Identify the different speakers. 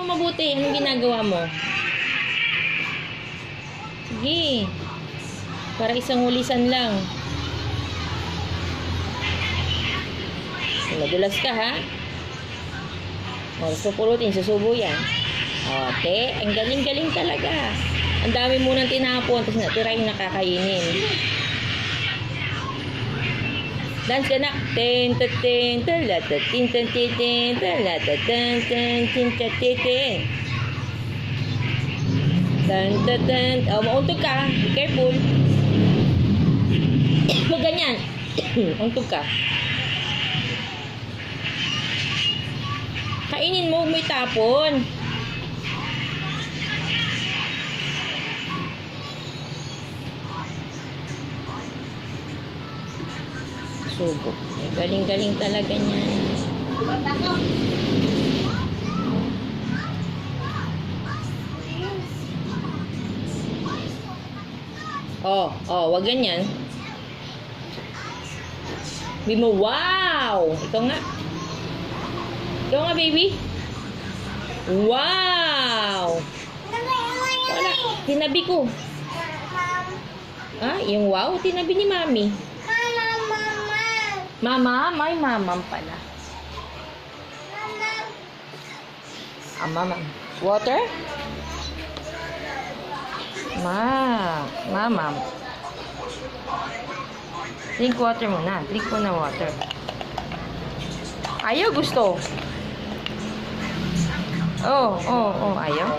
Speaker 1: mabuti. Anong ginagawa mo? Sige. Para isang hulisan lang. Madulas ka, ha? O, pupulutin. Susubo yan. O, te. Ang galing-galing talaga. Ang dami mo nang tinapon. Tapos natira yung nakakainin. Dance ka na. Ten ten ten ten la ten ten ten ten ten la ten ten ten ten ten ten. Ten ten ten. Oh, mauntog ka. Be careful. Huwag ganyan. Untog ka. Kainin mo, huwag mo itapon. Subo. Galing-galing talaga niyan. Wag ganyan. Sabi mo, wow! Ikaw nga. Ikaw nga, baby. Wow! Wala. Tinabi ko. Ah, yung wow, tinabi ni mami. Mama, may mamam pala. Mama. Water? Mamam. Drink water muna. Drink muna water. Ayaw, gusto. Ayaw.